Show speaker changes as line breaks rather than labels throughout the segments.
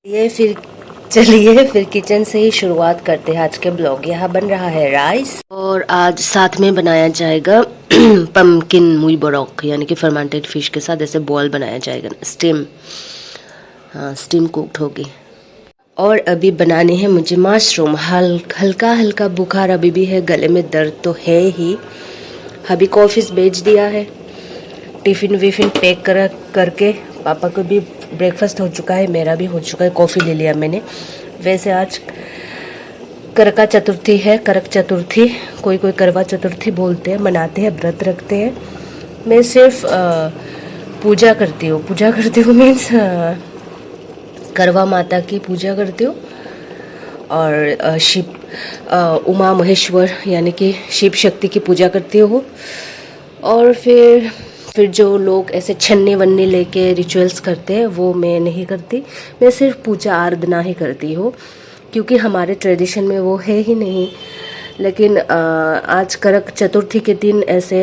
ये फिर चलिए फिर किचन से ही शुरुआत करते हैं आज के ब्लॉग। यहाँ बन रहा है राइस और आज साथ में बनाया जाएगा पम्पकिन मुई बरोक यानी कि फर्मेंटेड फिश के साथ ऐसे बॉल बनाया जाएगा, स्टीम, हाँ स्टीम कुक्ड होगी। और अभी बनाने हैं मुझे मशरूम। हल्का हल्का बुखार अभी भी है, गले में दर्द तो है ही। अभी को ऑफिस भेज दिया है, टिफ़िन विफ़िन पैक करके पापा को भी ब्रेकफास्ट हो चुका है, मेरा भी हो चुका है, कॉफ़ी ले लिया मैंने। वैसे आज करका चतुर्थी है, करक चतुर्थी, कोई कोई करवा चतुर्थी बोलते हैं, मनाते हैं, व्रत रखते हैं। मैं सिर्फ पूजा करती हूँ मीन्स करवा माता की पूजा करती हूँ और शिव उमा महेश्वर यानी कि शिव शक्ति की पूजा करती हूँ। और फिर जो लोग ऐसे छन्ने वन्ने लेके रिचुअल्स करते हैं वो मैं नहीं करती, मैं सिर्फ पूजा आराधना ही करती हूँ क्योंकि हमारे ट्रेडिशन में वो है ही नहीं। लेकिन आज करक चतुर्थी के दिन ऐसे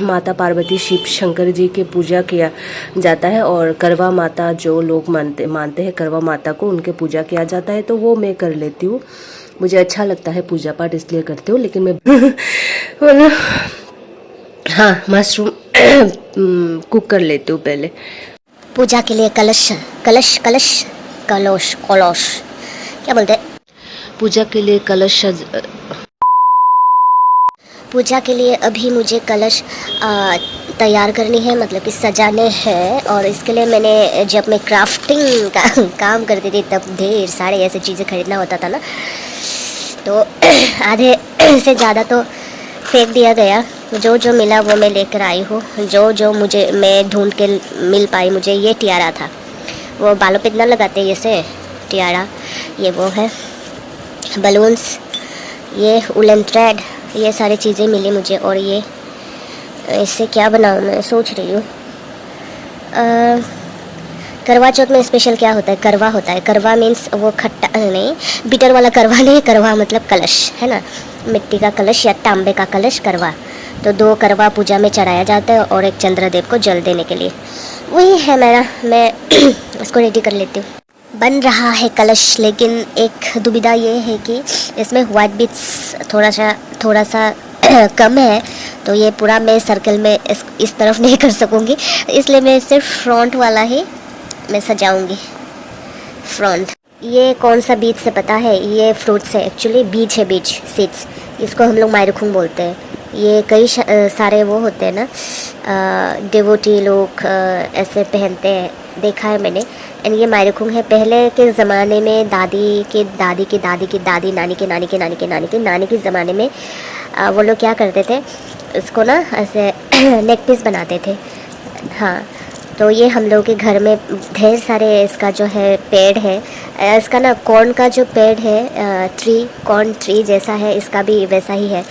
माता पार्वती शिव शंकर जी की पूजा किया जाता है और करवा माता जो लोग मानते हैं करवा माता को, उनके पूजा किया जाता है, तो वो मैं कर लेती हूँ। मुझे अच्छा लगता है पूजा पाठ इसलिए करती हूँ। लेकिन मैं हाँ मशरूम कुक कर लेती हूँ पहले।
पूजा के लिए कलश कलश कलश कलश कलश क्या बोलते हैं,
पूजा के लिए कलश
पूजा के लिए अभी मुझे कलश तैयार करनी है, मतलब कि सजाने हैं। और इसके लिए मैंने जब मैं क्राफ्टिंग का काम करती थी तब ढेर सारे ऐसे चीज़ें खरीदना होता था ना, तो आधे से ज़्यादा तो फेंक दिया गया। जो जो मिला वो मैं लेकर आई हूँ, जो जो मुझे मैं ढूंढ के मिल पाई। मुझे ये टियारा था, वो बालों पे इतना लगाते हैं ये से टियारा, ये वो है बलून्स, ये उलन थ्रेड, ये सारी चीज़ें मिली मुझे। और ये इससे क्या बनाऊँ मैं सोच रही हूँ। करवा चौथ में स्पेशल क्या होता है, करवा होता है। करवा मीन्स वो खट्टा नहीं, बिटर वाला करवा नहीं, करवा मतलब कलश है ना, मिट्टी का कलश या तांबे का कलश करवा। तो 2 करवा पूजा में चढ़ाया जाता है और एक चंद्रदेव को जल देने के लिए। वही है मेरा, मैं उसको रेडी कर लेती हूँ। बन रहा है कलश, लेकिन एक दुविधा ये है कि इसमें वाइट बीट्स थोड़ा सा कम है, तो ये पूरा मैं सर्कल में इस तरफ नहीं कर सकूँगी, इसलिए मैं सिर्फ फ्रंट वाला ही मैं सजाऊंगी, फ्रंट। ये कौन सा बीज से पता है, ये फ्रूट्स है एक्चुअली, बीज है, बीज सीड्स, इसको हम लोग मायरुखुंग बोलते हैं। ये कई सारे वो होते हैं ना, डिवोटी लोग ऐसे पहनते हैं, देखा है मैंने। एंड ये मायरुखुंग है। पहले के ज़माने में दादी की दादी की दादी की दादी, नानी के नानी के नानी के नानी के नानी के ज़माने में वो लोग क्या करते थे, इसको ना ऐसे नेक पीस बनाते थे। हाँ, तो ये हम लोग के घर में ढेर सारे इसका जो है पेड़ है, इसका ना कॉर्न का जो पेड़ है, कॉर्न ट्री जैसा है, इसका भी वैसा ही है।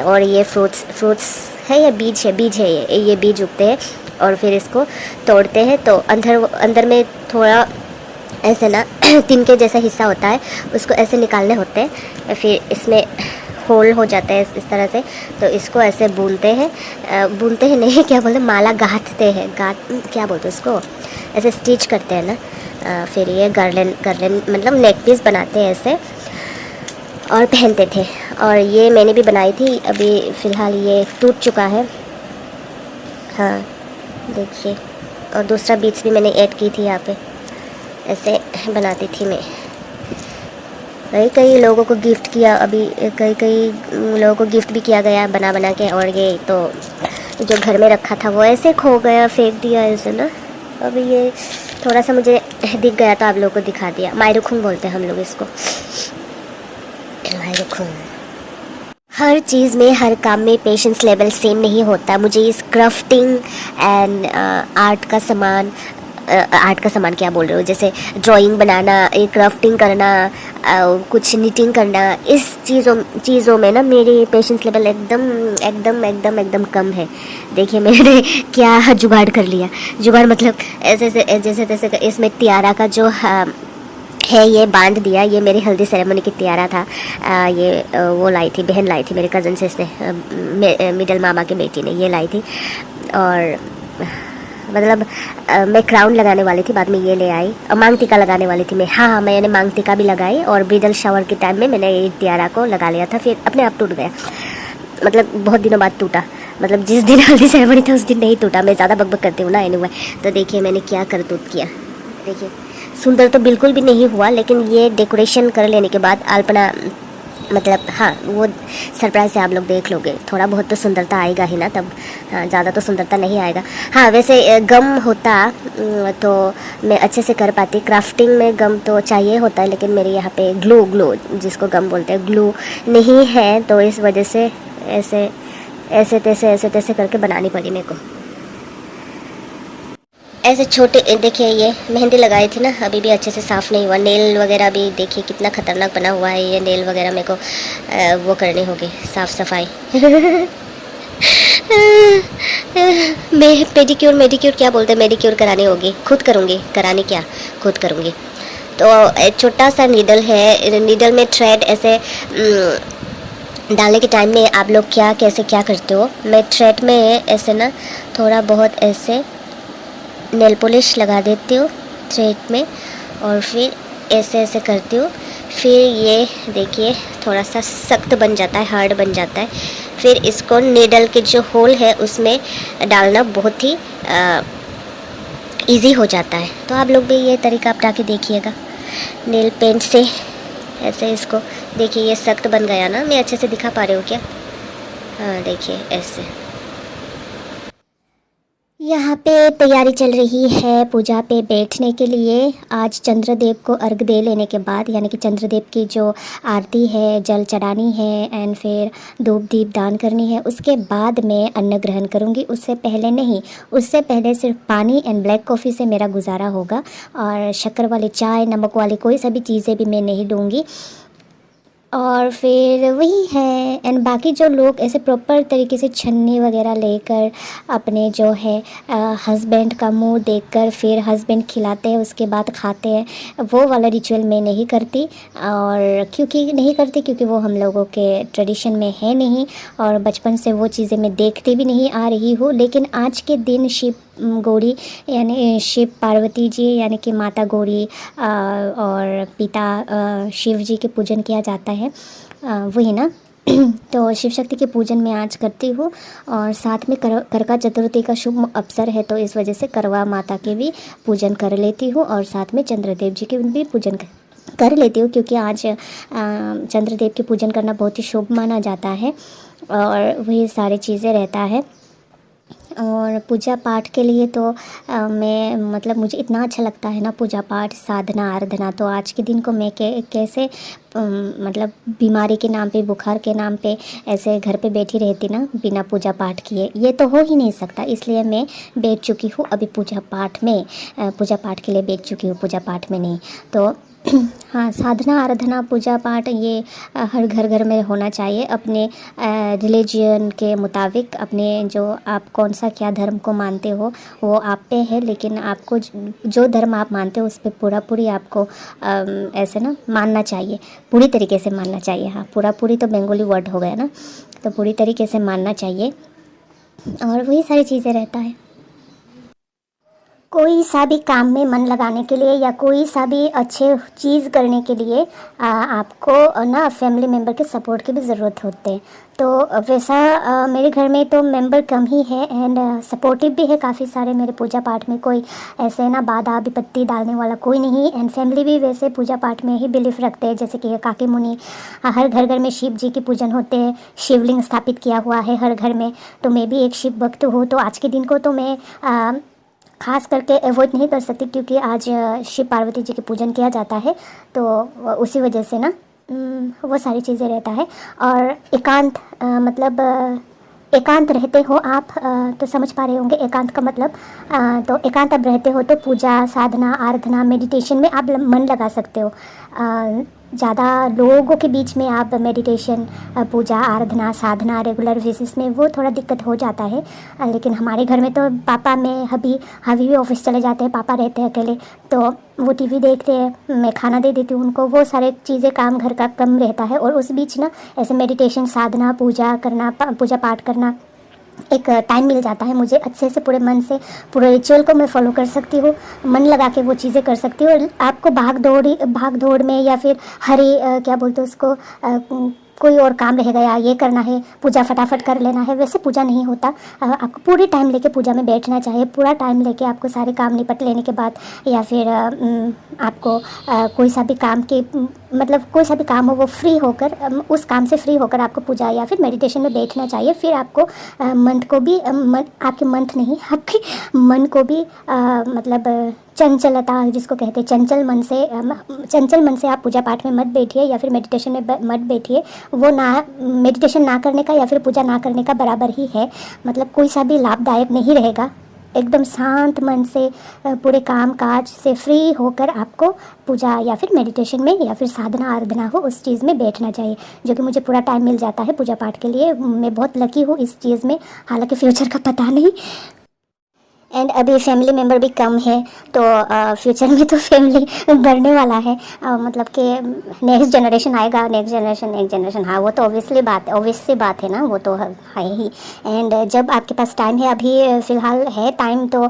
और ये फ्रूट्स है या बीज है ये बीज उगते हैं और फिर इसको तोड़ते हैं, तो अंदर में थोड़ा ऐसे ना तिनके जैसा हिस्सा होता है, उसको ऐसे निकालने होते हैं, फिर इसमें होल हो जाता है इस तरह से। तो इसको ऐसे बुनते हैं नहीं, क्या बोलते हैं, माला गाँथते हैं, क्या बोलते हैं उसको, ऐसे स्टिच करते हैं ना। फिर ये गार्लेंड मतलब नेक पीस बनाते हैं ऐसे और पहनते थे। और ये मैंने भी बनाई थी, अभी फ़िलहाल ये टूट चुका है। हाँ देखिए, और दूसरा बीज भी मैंने ऐड की थी यहाँ पे, ऐसे बनाती थी मैं। कई लोगों को गिफ्ट किया, अभी कई लोगों को गिफ्ट भी किया गया बना के। और ये तो जो घर में रखा था वो ऐसे खो गया, फेंक दिया ऐसे ना। अभी ये थोड़ा सा मुझे दिख गया तो आप लोगों को दिखा दिया। मायरुखुंग बोलते हैं हम लोग इसको, मायरुखुंग। हर चीज़ में, हर काम में पेशेंस लेवल सेम नहीं होता। मुझे इस क्राफ्टिंग एंड आर्ट का सामान क्या बोल रहे हो, जैसे ड्राइंग बनाना, एक क्राफ्टिंग करना, कुछ निटिंग करना, इस चीज़ों में ना मेरी पेशेंस लेवल एकदम कम है। देखिए मैंने क्या जुगाड़ कर लिया, जुगाड़ मतलब जैसे तैसे इसमें तियारा का जो है ये बांध दिया। ये मेरी हल्दी सेरेमनी की तियारा था, ये वो लाई थी, बहन लाई थी मेरे कज़न से, इसने मिडल मामा की बेटी ने ये लाई थी। और मतलब मैं क्राउन लगाने वाली थी, बाद में ये ले आई। और मांग टीका लगाने वाली थी मैं, हाँ मैंने मांग टीका भी लगाई और ब्राइडल शावर के टाइम में मैंने ये टियारा को लगा लिया था, फिर अपने आप टूट गया। मतलब बहुत दिनों बाद टूटा, मतलब जिस दिन हल्दी सेरेमनी था उस दिन नहीं टूटा। मैं ज़्यादा बकबक करती हूँ ना एनीवे। तो देखिए मैंने क्या करतूत किया। देखिए सुंदर तो बिल्कुल भी नहीं हुआ, लेकिन ये डेकोरेशन कर लेने के बाद अल्पना मतलब हाँ वो सरप्राइज से आप लोग देख लोगे, थोड़ा बहुत तो सुंदरता आएगा ही ना तब, हाँ ज़्यादा तो सुंदरता नहीं आएगा। हाँ वैसे गम होता तो मैं अच्छे से कर पाती, क्राफ्टिंग में गम तो चाहिए होता है, लेकिन मेरे यहाँ पे ग्लू जिसको गम बोलते हैं ग्लू नहीं है, तो इस वजह से ऐसे तैसे करके बनानी पड़ी मेरे को। ऐसे छोटे देखिए ये मेहंदी लगाई थी ना, अभी भी अच्छे से साफ़ नहीं हुआ। नेल वगैरह भी देखिए कितना ख़तरनाक बना हुआ है, ये नेल वगैरह मेरे को वो करनी होगी साफ़ सफाई। मैं पेडिक्योर क्या बोलते हैं, मेडिक्योर करानी होगी, खुद करूँगी, करानी क्या खुद करूँगी। तो एक छोटा सा नीडल है, नीडल में थ्रेड ऐसे डालने के टाइम में आप लोग कैसे क्या करते हो, मैं थ्रेड में ऐसे ना थोड़ा बहुत ऐसे नेल पॉलिश लगा देती हूँ थ्रेड में, और फिर ऐसे करती हूँ। फिर ये देखिए थोड़ा सा सख्त बन जाता है, हार्ड बन जाता है। फिर इसको नीडल के जो होल है उसमें डालना बहुत ही इजी हो जाता है। तो आप लोग भी ये तरीका अपना के देखिएगा नेल पेंट से। ऐसे इसको देखिए ये सख्त बन गया ना, मैं अच्छे से दिखा पा रही हूँ क्या? हाँ देखिए ऐसे। यहाँ पे तैयारी चल रही है पूजा पे बैठने के लिए। आज चंद्रदेव को अर्घ दे लेने के बाद, यानी कि चंद्रदेव की जो आरती है, जल चढ़ानी है एंड फिर धूप दीप दान करनी है, उसके बाद मैं अन्न ग्रहण करूँगी। उससे पहले नहीं, उससे पहले सिर्फ पानी एंड ब्लैक कॉफ़ी से मेरा गुजारा होगा, और शक्कर वाली चाय, नमक वाली कोई सभी चीज़ें भी मैं नहीं दूँगी। और फिर वही है। एंड बाकी जो लोग ऐसे प्रॉपर तरीके से छन्नी वगैरह लेकर अपने जो है हस्बैंड का मुंह देखकर फिर हस्बैंड खिलाते हैं उसके बाद खाते हैं, वो वाला रिचुअल मैं नहीं करती। और क्योंकि वो हम लोगों के ट्रेडिशन में है नहीं, और बचपन से वो चीज़ें मैं देखती भी नहीं आ रही हूँ। लेकिन आज के दिन शिव गौरी यानी शिव पार्वती जी यानी कि माता गौरी और पिता शिव जी के पूजन किया जाता है, वही ना। तो शिव शक्ति के पूजन मैं आज करती हूँ, और साथ में करवा चतुर्थी का शुभ अवसर है, तो इस वजह से करवा माता के भी पूजन कर लेती हूँ, और साथ में चंद्रदेव जी के भी पूजन कर लेती हूँ, क्योंकि आज चंद्रदेव के पूजन करना बहुत ही शुभ माना जाता है, और वही सारी चीज़ें रहता है। और पूजा पाठ के लिए तो मैं मतलब मुझे इतना अच्छा लगता है ना पूजा पाठ, साधना, आराधना। तो आज के दिन को मैं कैसे मतलब बीमारी के नाम पे, बुखार के नाम पे ऐसे घर पे बैठी रहती ना बिना पूजा पाठ किए, ये तो हो ही नहीं सकता। इसलिए मैं बैठ चुकी हूँ अभी पूजा पाठ में, पूजा पाठ के लिए बैठ चुकी हूँ, पूजा पाठ में नहीं। तो हाँ, साधना, आराधना, पूजा पाठ ये हर घर में होना चाहिए, अपने रिलीजन के मुताबिक। अपने जो आप कौन सा क्या धर्म को मानते हो वो आप पे है, लेकिन आपको जो धर्म आप मानते हो उस पर पूरी आपको ऐसे ना मानना चाहिए, पूरी तरीके से मानना चाहिए। हाँ, पूरी तो बंगाली वर्ड हो गया ना, तो पूरी तरीके से मानना चाहिए, और वही सारी चीज़ें रहता है। कोई सा भी काम में मन लगाने के लिए या कोई सा भी अच्छे चीज़ करने के लिए आपको ना फैमिली मेम्बर के सपोर्ट की भी ज़रूरत होते हैं। तो वैसा मेरे घर में तो मेंबर कम ही है, एंड सपोर्टिव भी है काफ़ी सारे मेरे पूजा पाठ में। कोई ऐसे ना बाधा विपत्ति डालने वाला कोई नहीं, एंड फैमिली भी वैसे पूजा पाठ में ही बिलीफ रखते हैं। जैसे कि काकी मुनि, हर घर में शिव जी की पूजन होते हैं, शिवलिंग स्थापित किया हुआ है हर घर में। तो मैं भी एक शिव भक्त हूँ, तो आज के दिन को तो मैं खास करके अवॉइड नहीं कर सकती, क्योंकि आज शिव पार्वती जी के पूजन किया जाता है, तो उसी वजह से ना वो सारी चीज़ें रहता है। और एकांत मतलब एकांत रहते हो आप तो समझ पा रहे होंगे एकांत का मतलब। तो एकांत आप रहते हो तो पूजा, साधना, आराधना, मेडिटेशन में आप मन लगा सकते हो। ज़्यादा लोगों के बीच में आप मेडिटेशन, पूजा, आराधना, साधना रेगुलर बेसिस में वो थोड़ा दिक्कत हो जाता है। लेकिन हमारे घर में तो पापा में हबी भी ऑफिस चले जाते हैं, पापा रहते हैं अकेले, तो वो टीवी देखते हैं, मैं खाना दे देती हूँ उनको, वो सारे चीज़ें काम घर का कम रहता है। और उस बीच ना ऐसे मेडिटेशन, साधना, पूजा करना, पूजा पाठ करना,
एक टाइम मिल जाता है मुझे, अच्छे से पूरे मन से पूरे रिचुअल को मैं फॉलो कर सकती हूँ, मन लगा के वो चीज़ें कर सकती हूँ। और आपको भाग दौड़ में या फिर क्या बोलते हैं उसको, कोई और काम रहेगा या ये करना है, पूजा फटाफट कर लेना है, वैसे पूजा नहीं होता। आपको पूरे टाइम लेके पूजा में बैठना चाहिए। पूरा टाइम लेके आपको सारे काम निपट लेने के बाद या फिर आपको कोई सा भी काम के मतलब कोई सा भी काम हो वो फ्री होकर उस काम से फ्री होकर आपको पूजा या फिर मेडिटेशन में बैठना चाहिए। फिर आपको मंथ को भी आपके मंथ नहीं, आपके मन को भी मतलब चंचलता जिसको कहते हैं, चंचल मन से आप पूजा पाठ में मत बैठिए या फिर मेडिटेशन में मत बैठिए। वो ना मेडिटेशन ना करने का या फिर पूजा ना करने का बराबर ही है, मतलब कोई सा भी लाभदायक नहीं रहेगा। एकदम शांत मन से पूरे काम काज से फ्री होकर आपको पूजा या फिर मेडिटेशन में या फिर साधना आराधना हो उस चीज़ में बैठना चाहिए, जो कि मुझे पूरा टाइम मिल जाता है पूजा पाठ के लिए। मैं बहुत लकी हूँ इस चीज़ में, हालांकि फ्यूचर का पता नहीं। एंड अभी फैमिली मेम्बर भी कम है, तो फ्यूचर में तो फैमिली बढ़ने वाला है। मतलब कि नेक्स्ट जनरेशन आएगा, नेक्स्ट जनरेशन, हाँ वो तो ऑब्वियस सी बात है ना, वो तो है ही। एंड जब आपके पास टाइम है, अभी फ़िलहाल है टाइम, तो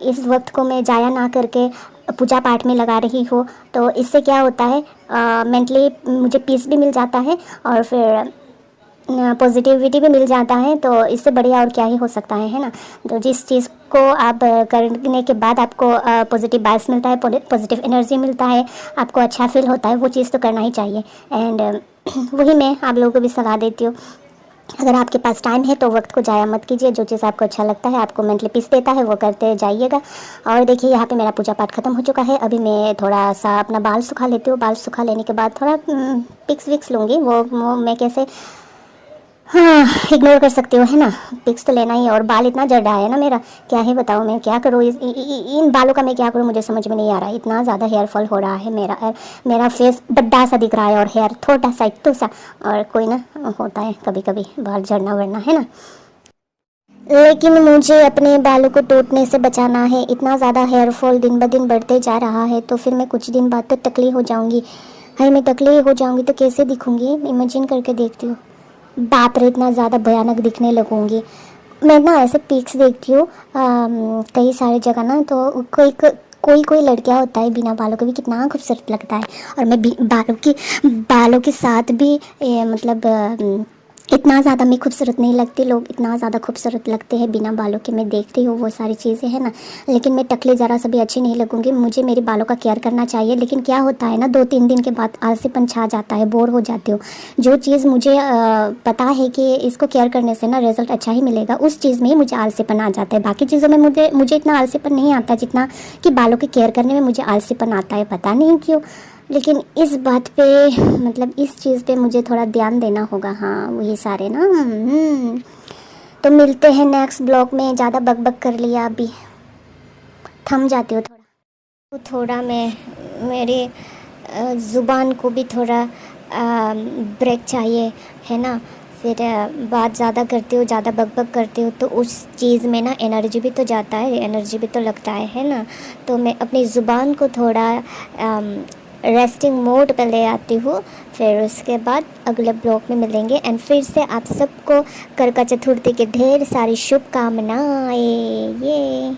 इस वक्त को मैं जाया ना करके पूजा पाठ में लगा रही हूँ। तो इससे क्या होता है, मेंटली मुझे पीस भी मिल जाता है और फिर पॉजिटिविटी भी मिल जाता है। तो इससे बढ़िया और क्या ही हो सकता है ना। तो जिस चीज़ को आप करने के बाद आपको पॉजिटिव वाइब्स मिलता है, पॉजिटिव एनर्जी मिलता है, आपको अच्छा फील होता है, वो चीज़ तो करना ही चाहिए। एंड वही मैं आप लोगों को भी सलाह देती हूँ, अगर आपके पास टाइम है तो वक्त को जाया मत कीजिए। जो चीज़ आपको अच्छा लगता है, आपको मेंटली पीस देता है, वो करते जाइएगा। और देखिए यहाँ पे मेरा पूजा पाठ ख़त्म हो चुका है। अभी मैं थोड़ा सा अपना बाल सुखा लेती हूँ। बाल सुखा लेने के बाद थोड़ा पिक्स विक्स लूँगी। वो मैं कैसे, हाँ, इग्नोर कर सकती हो है ना, पिक्स तो लेना ही है। और बाल इतना झड़ रहा है ना मेरा, क्या ही बताऊँ मैं, क्या करूँ इन बालों का, मैं क्या करूँ मुझे समझ में नहीं आ रहा है। इतना ज़्यादा हेयर फॉल हो रहा है, मेरा फेस बड्डा सा दिख रहा है और हेयर थोड़ा सा इतना सा। और कोई ना, होता है कभी कभी बाल झड़ना वरना है ना। लेकिन मुझे अपने बालों को टूटने से बचाना है। इतना ज़्यादा हेयर फॉल दिन ब दिन बढ़ते जा रहा है, तो फिर मैं कुछ दिन बाद तो टकली हो जाऊँगी। हाय, मैं टकली हो जाऊँगी तो कैसे दिखूँगी, इमेजिन करके देखती हूँ। बाप रे, इतना ज़्यादा भयानक दिखने लगूँगी मैं ना। ऐसे पिक्स देखती हूँ कई सारे जगह ना, तो कोई लड़कियां होता है बिना बालों के भी कितना खूबसूरत लगता है। और मैं बालों के साथ भी मतलब इतना ज़्यादा मैं खूबसूरत नहीं लगती। लोग इतना ज़्यादा खूबसूरत लगते हैं बिना बालों के, मैं देखती हूँ वो सारी चीज़ें है ना। लेकिन मैं टकली ज़रा सा भी अच्छी नहीं लगूँगी। मुझे मेरे बालों का केयर करना चाहिए, लेकिन क्या होता है ना, 2-3 दिन के बाद आलसीपन छा जाता है, बोर हो जाती हूँ। जो चीज़ मुझे पता है कि इसको केयर करने से ना रिज़ल्ट अच्छा ही मिलेगा, उस चीज़ में ही मुझे आलसीपन आ जाता है। बाकी चीज़ों में मुझे इतना आलसीपन नहीं आता जितना कि बालों के केयर करने में मुझे आलसीपन आता है, पता नहीं क्यों। लेकिन इस बात पे, मतलब इस चीज़ पे मुझे थोड़ा ध्यान देना होगा। हाँ, वही सारे ना। तो मिलते हैं नेक्स्ट ब्लॉग में। ज़्यादा बक कर लिया, अभी थम जाती हूँ थोड़ा मैं, मेरी ज़ुबान को भी थोड़ा ब्रेक चाहिए है ना। फिर बात ज़्यादा करती हूँ, ज़्यादा बक करती हूँ, तो उस चीज़ में ना एनर्जी भी तो जाता है, एनर्जी भी तो लगता है ना। तो मैं अपनी ज़ुबान को थोड़ा रेस्टिंग मोड पे ले आती हूँ। फिर उसके बाद अगले ब्लॉग में मिलेंगे। एंड फिर से आप सबको करवा चतुर्थी की ढेर सारी शुभकामनाएं। ये